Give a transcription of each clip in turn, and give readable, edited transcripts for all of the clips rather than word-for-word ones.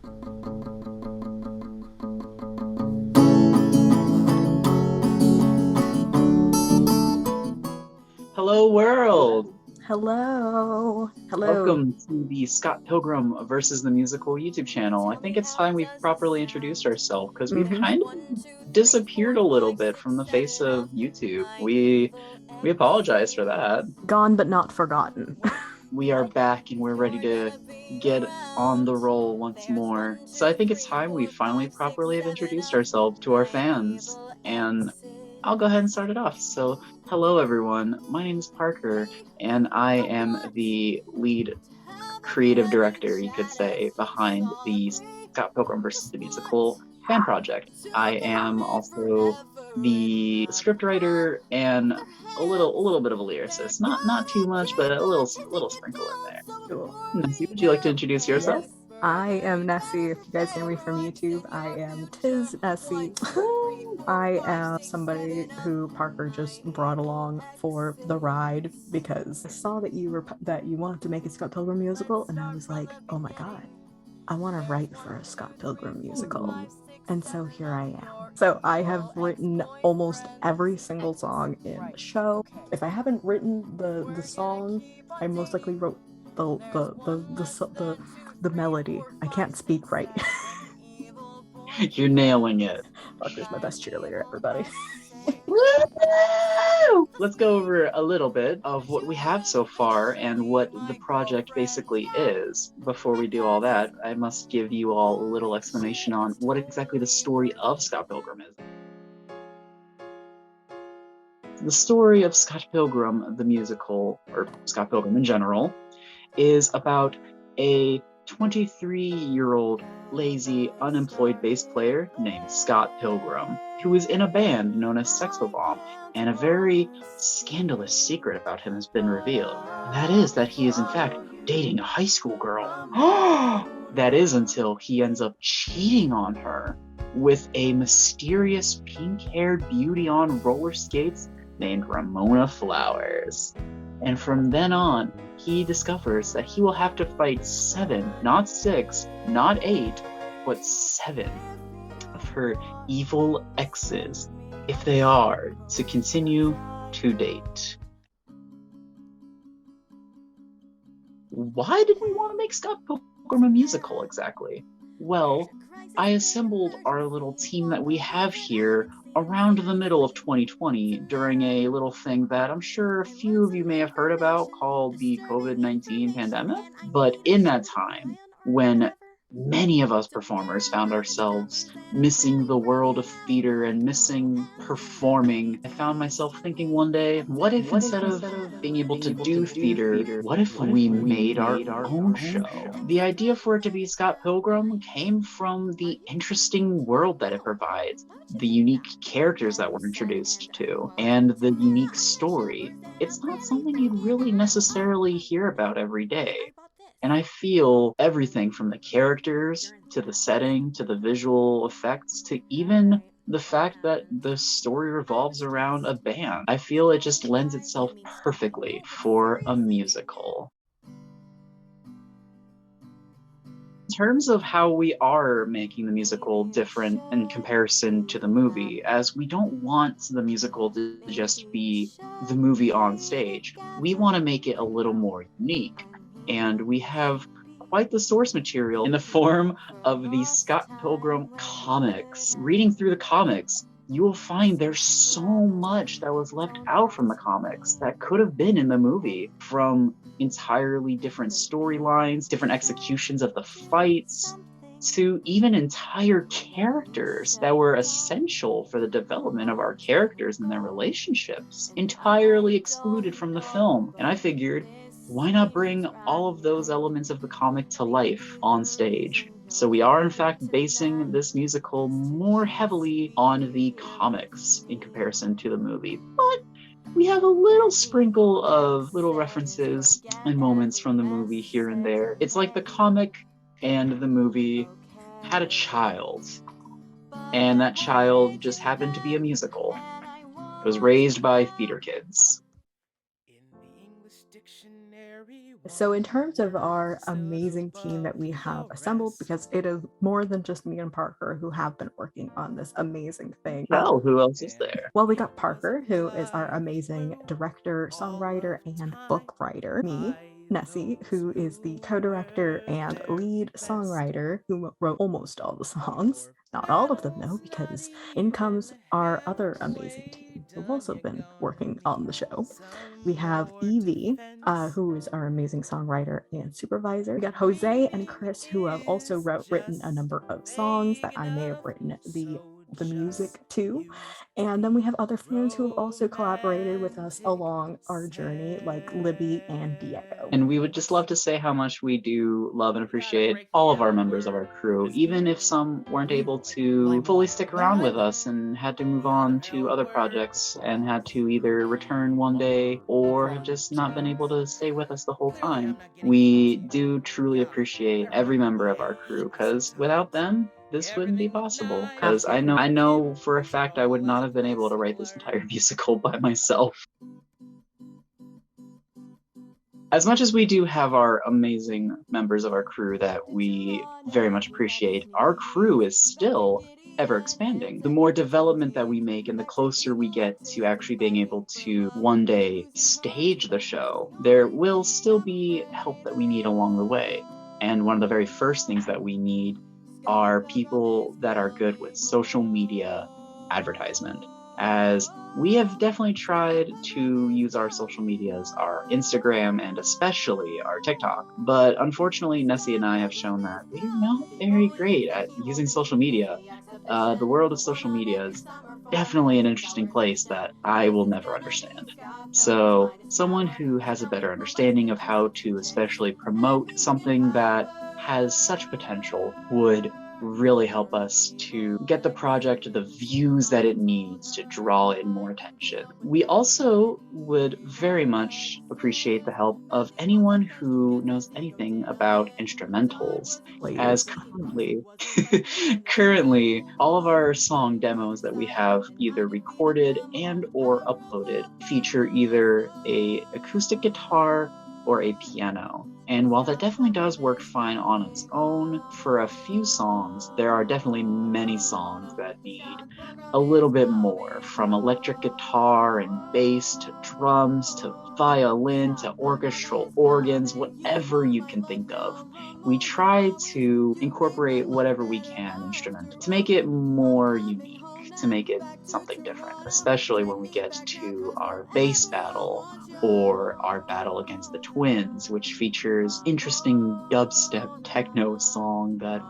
Hello, world! Hello. Hello. Welcome to the Scott Pilgrim versus the Musical YouTube channel. I think it's time we've properly introduced ourselves because we've hmm kind of disappeared a little bit from the face of YouTube. We apologize for that. Gone but not forgotten. We are back and we're ready to get on the roll once more. So I think it's time we finally properly have introduced ourselves to our fans. And I'll go ahead and start it off. So, hello everyone. My name is Parker, and I am the lead creative director, you could say, behind the Scott Pilgrim vs. the Musical fan project. I am also the scriptwriter and a little bit of a lyricist. Not too much, but a little sprinkle in there. Cool. Nessie, would you like to introduce yourself? Yes, I am Nessie. If you guys know me from YouTube, I am Tiz Nessie. I am somebody who Parker just brought along for the ride because I saw that you wanted to make a Scott Pilgrim musical, and I was like, oh my god, I want to write for a Scott Pilgrim musical. And so here I am. So I have written almost every single song in the show. If I haven't written the song, I most likely wrote the melody. I can't speak right. You're nailing it. Parker's my best cheerleader, everybody. Woo! Let's go over a little bit of what we have so far and what the project basically is. Before we do all that, I must give you all a little explanation on what exactly the story of Scott Pilgrim is. The story of Scott Pilgrim, the musical, or Scott Pilgrim in general, is about a 23-year-old lazy, unemployed bass player named Scott Pilgrim, who is in a band known as Sexo Bomb, and a very scandalous secret about him has been revealed. And that is that he is in fact dating a high school girl. That is until he ends up cheating on her with a mysterious pink-haired beauty on roller skates named Ramona Flowers. And from then on, he discovers that he will have to fight 7, not 6, not 8, but 7 of her evil exes if they are to continue to date. Why did we want to make Scott Pilgrim a musical exactly? Well, I assembled our little team that we have here around the middle of 2020 during a little thing that I'm sure a few of you may have heard about called the COVID-19 pandemic. But in that time, when many of us performers found ourselves missing the world of theater and missing performing, I found myself thinking one day, what if instead of being able to do theater, what if we made our own show? The idea for it to be Scott Pilgrim came from the interesting world that it provides, the unique characters that we're introduced to, and the unique story. It's not something you'd really necessarily hear about every day. And I feel everything from the characters, to the setting, to the visual effects, to even the fact that the story revolves around a band. I feel it just lends itself perfectly for a musical. In terms of how we are making the musical different in comparison to the movie, as we don't want the musical to just be the movie on stage, we want to make it a little more unique. And we have quite the source material in the form of the Scott Pilgrim comics. Reading through the comics, you will find there's so much that was left out from the comics that could have been in the movie, from entirely different storylines, different executions of the fights, to even entire characters that were essential for the development of our characters and their relationships, entirely excluded from the film. And I figured, why not bring all of those elements of the comic to life on stage? So we are in fact basing this musical more heavily on the comics in comparison to the movie, but we have a little sprinkle of little references and moments from the movie here and there. It's like the comic and the movie had a child, and that child just happened to be a musical. It was raised by theater kids. In the English dictionary, So, in terms of our amazing team that we have assembled, because it is more than just me and Parker who have been working on this amazing thing. Well, who else is there? Well, we got Parker, who is our amazing director, songwriter, and book writer. Me, Nessie, who is the co-director and lead songwriter who wrote almost all the songs. Not all of them, though, because in comes our other amazing team who've also been working on the show. We have Evie, who is our amazing songwriter and supervisor. We got Jose and Chris, who have also written a number of songs that I may have written the music to. And then we have other fans who have also collaborated with us along our journey, like Libby and Diego. And we would just love to say how much we do love and appreciate all of our members of our crew, even if some weren't able to fully stick around with us and had to move on to other projects and had to either return one day or have just not been able to stay with us the whole time. We do truly appreciate every member of our crew, because without them, this wouldn't be possible, because I know for a fact I would not have been able to write this entire musical by myself. As much as we do have our amazing members of our crew that we very much appreciate, our crew is still ever expanding. The more development that we make and the closer we get to actually being able to one day stage the show, there will still be help that we need along the way. And one of the very first things that we need are people that are good with social media advertisement, as we have definitely tried to use our social medias, our Instagram and especially our TikTok, but unfortunately Nessie and I have shown that we're not very great at using social media. The world of social media is definitely an interesting place that I will never understand. So someone who has a better understanding of how to especially promote something that has such potential would really help us to get the project the views that it needs to draw in more attention. We also would very much appreciate the help of anyone who knows anything about instrumentals, as currently all of our song demos that we have either recorded and or uploaded feature either a acoustic guitar or a piano. And while that definitely does work fine on its own, for a few songs, there are definitely many songs that need a little bit more, from electric guitar and bass to drums to violin to orchestral organs, whatever you can think of. We try to incorporate whatever we can instrumental to make it more unique, to make it something different, especially when we get to our bass battle or our battle against the twins, which features interesting dubstep techno song that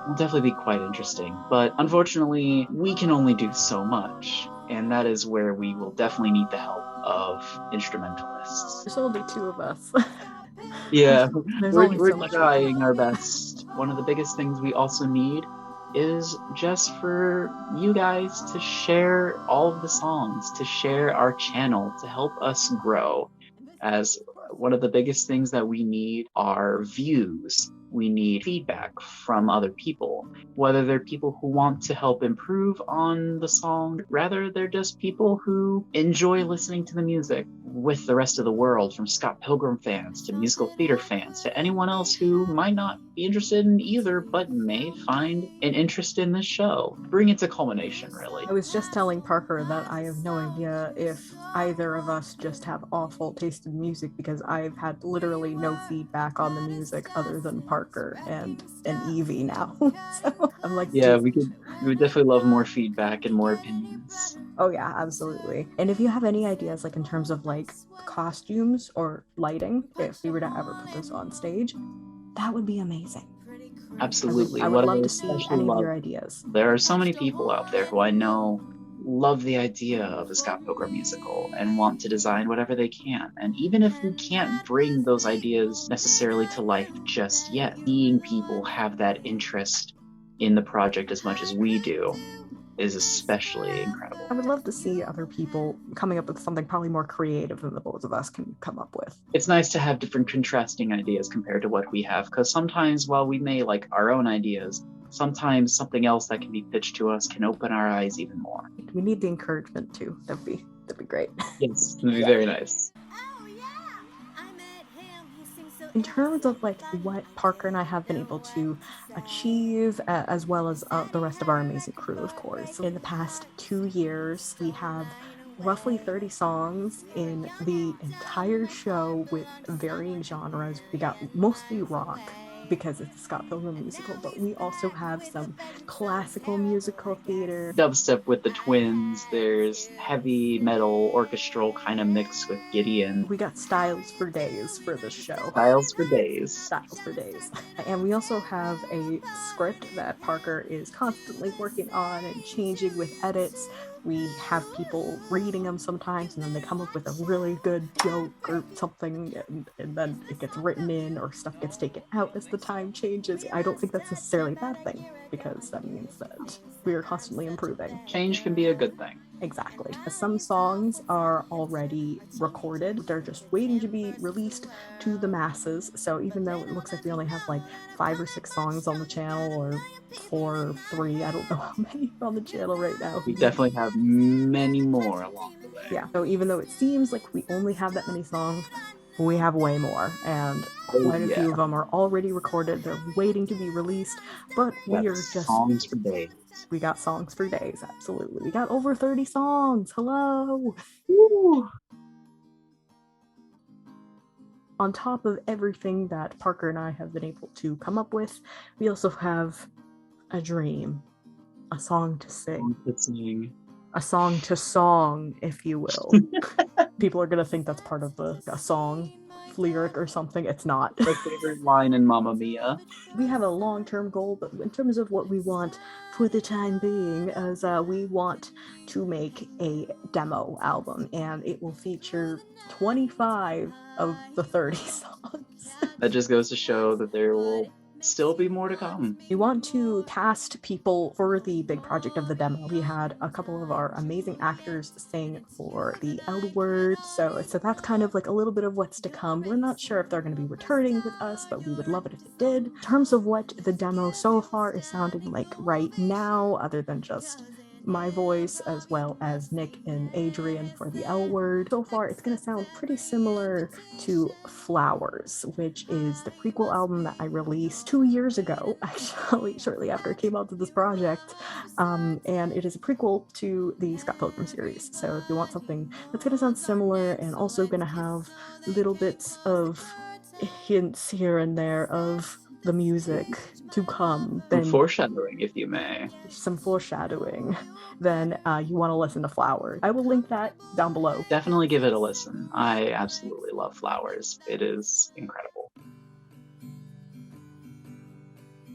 will definitely be quite interesting. But unfortunately, we can only do so much, and that is where we will definitely need the help of instrumentalists. There's only two of us. Yeah, We're so trying our best. One of the biggest things we also need is just for you guys to share all of the songs, to share our channel, to help us grow. As one of the biggest things that we need are views. We need feedback from other people, whether they're people who want to help improve on the song, rather they're just people who enjoy listening to the music with the rest of the world, from Scott Pilgrim fans to musical theater fans to anyone else who might not be interested in either but may find an interest in this show. Bring it to culmination, really. I was just telling Parker that I have no idea if either of us just have awful taste in music, because I've had literally no feedback on the music other than Parker and Evie now. So I'm like, yeah, we would definitely love more feedback and more opinions. Oh yeah, absolutely. And if you have any ideas, like in terms of like costumes or lighting, if we were to ever put this on stage, that would be amazing. Absolutely. I would love to see any of your ideas. There are so many people out there who I know love the idea of a Scott Pilgrim musical and want to design whatever they can. And even if we can't bring those ideas necessarily to life just yet, seeing people have that interest in the project as much as we do is especially incredible. I would love to see other people coming up with something probably more creative than the both of us can come up with. It's nice to have different contrasting ideas compared to what we have, because sometimes while we may like our own ideas, sometimes something else that can be pitched to us can open our eyes even more. We need the encouragement too. That'd be great. Yes, it'd be very nice. Oh yeah, I met him. He seems so In terms of like what Parker and I have been able to achieve, as well as the rest of our amazing crew, of course. In the past 2 years, we have roughly 30 songs in the entire show with varying genres. We got mostly rock because it's a Scott Pilgrim musical, but we also have some classical musical theater. Dubstep with the twins, there's heavy metal orchestral kind of mix with Gideon. We got styles for days for this show. Styles for days. Styles for days. And we also have a script that Parker is constantly working on and changing with edits. We have people reading them sometimes, and then they come up with a really good joke or something, and then it gets written in, or stuff gets taken out as the time changes. I don't think that's necessarily a bad thing, because that means that we are constantly improving. Change can be a good thing. Exactly. Some songs are already recorded. They're just waiting to be released to the masses. So even though it looks like we only have like 5 or 6 songs on the channel, or 4 or 3, I don't know how many are on the channel right now. We definitely have many more along the way. Yeah. So even though it seems like we only have that many songs, we have way more, and quite a few of them are already recorded. They're waiting to be released, but we are just songs for days. We got songs for days, absolutely. We got over 30 songs. Hello. Woo. On top of everything that Parker and I have been able to come up with, we also have a dream, a song to sing. A song to song, if you will. People are going to think that's part of a song lyric or something. It's not. My favorite line in Mamma Mia. We have a long-term goal, but in terms of what we want for the time being, is we want to make a demo album, and it will feature 25 of the 30 songs. That just goes to show that there will still be more to come. We want to cast people for the big project of the demo. We had a couple of our amazing actors sing for the L Word, so that's kind of like a little bit of what's to come. We're not sure if they're going to be returning with us, but we would love it if they did. In terms of what the demo so far is sounding like right now, other than just my voice, as well as Nick and Adrian for the L Word. So far, it's going to sound pretty similar to Flowers, which is the prequel album that I released 2 years ago, actually, shortly after it came out to this project. And it is a prequel to the Scott Pilgrim series. So if you want something that's going to sound similar and also going to have little bits of hints here and there of the music to come, then some foreshadowing, if you may. Some foreshadowing. Then you want to listen to Flowers. I will link that down below. Definitely give it a listen. I absolutely love Flowers. It is incredible.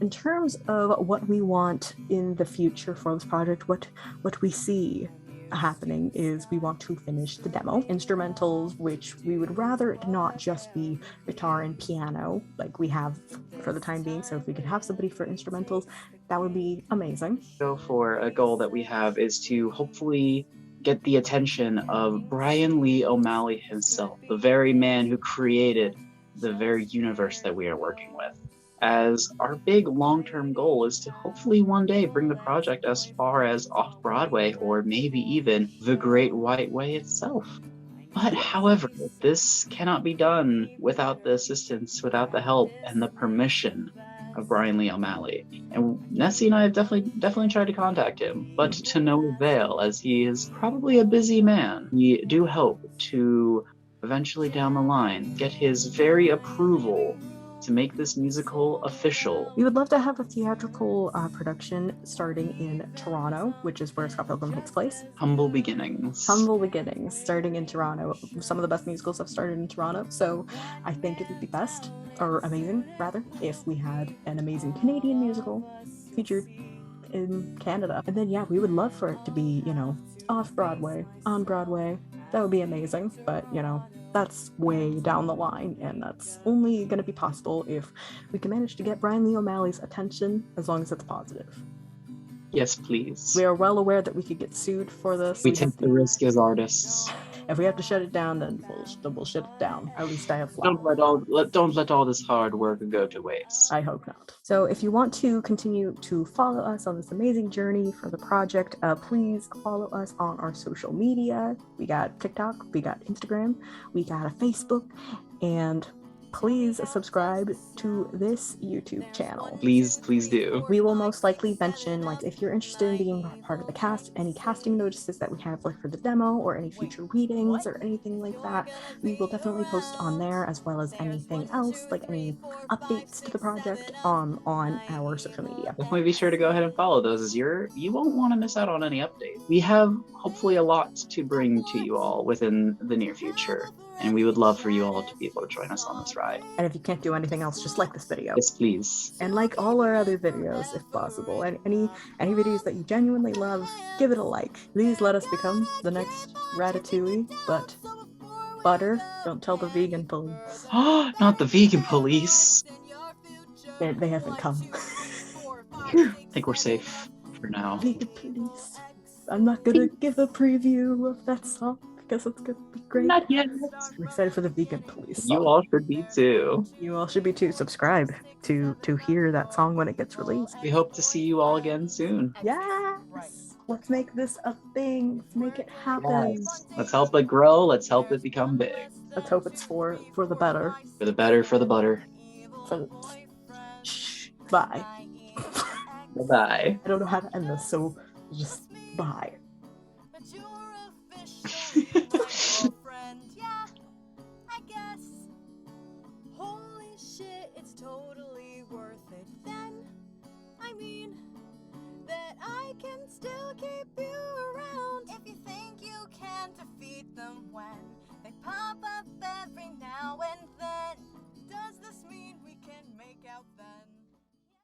In terms of what we want in the future for this project, what we see happening is we want to finish the demo instrumentals, which we would rather not just be guitar and piano like we have for the time being. So if we could have somebody for instrumentals, that would be amazing. So for a goal that we have is to hopefully get the attention of Brian Lee O'Malley himself, the very man who created the very universe that we are working with. As our big long-term goal is to hopefully one day bring the project as far as off-Broadway, or maybe even the Great White Way itself. But however, this cannot be done without the assistance, without the help, and the permission of Brian Lee O'Malley. And Nessie and I have definitely tried to contact him, but to no avail, as he is probably a busy man. We do hope to eventually down the line get his very approval to make this musical official. We would love to have a theatrical production starting in Toronto, which is where Scott Pilgrim takes place. Humble beginnings, starting in Toronto. Some of the best musicals have started in Toronto, so I think it would be best, or amazing rather, if we had an amazing Canadian musical featured in Canada. And then yeah, we would love for it to be, off Broadway, on Broadway. That would be amazing, but that's way down the line, and that's only going to be possible if we can manage to get Brian Lee O'Malley's attention, as long as it's positive. Yes, please. We are well aware that we could get sued for this. We take the risk as artists. If we have to shut it down, then we'll shut it down. At least I have fun. Don't let all this hard work go to waste. I hope not. So if you want to continue to follow us on this amazing journey for the project, please follow us on our social media. We got TikTok, we got Instagram, we got a Facebook, and please subscribe to this YouTube channel. Please do. We will most likely mention, like, if you're interested in being part of the cast, any casting notices that we have, like for the demo or any future readings or anything like that, we will definitely post on there, as well as anything else, like any updates to the project on our social media. Definitely be sure to go ahead and follow those, as you won't want to miss out on any updates. We have hopefully a lot to bring to you all within the near future, and we would love for you all to be able to join us on this ride. And if you can't do anything else, just like this video. Yes, please. And like all our other videos, if possible. And any videos that you genuinely love, give it a like. Please let us become the next Ratatouille, but butter, don't tell the vegan police. Not the vegan police. They haven't come. I think we're safe for now. Vegan police. I'm not gonna give a preview of that song because it's gonna be great. Not yet. I'm excited for the vegan police song. You all should be too. You all should be too. Subscribe to hear that song when it gets released. We hope to see you all again soon. Yes! Let's make this a thing. Let's make it happen. Yes. Let's help it grow. Let's help it become big. Let's hope it's for the better. For the better, for the butter. Shh. Bye. Bye-bye. I don't know how to end this, so just bye. Yeah, I guess. Holy shit, it's totally worth it then. I mean, that I can still keep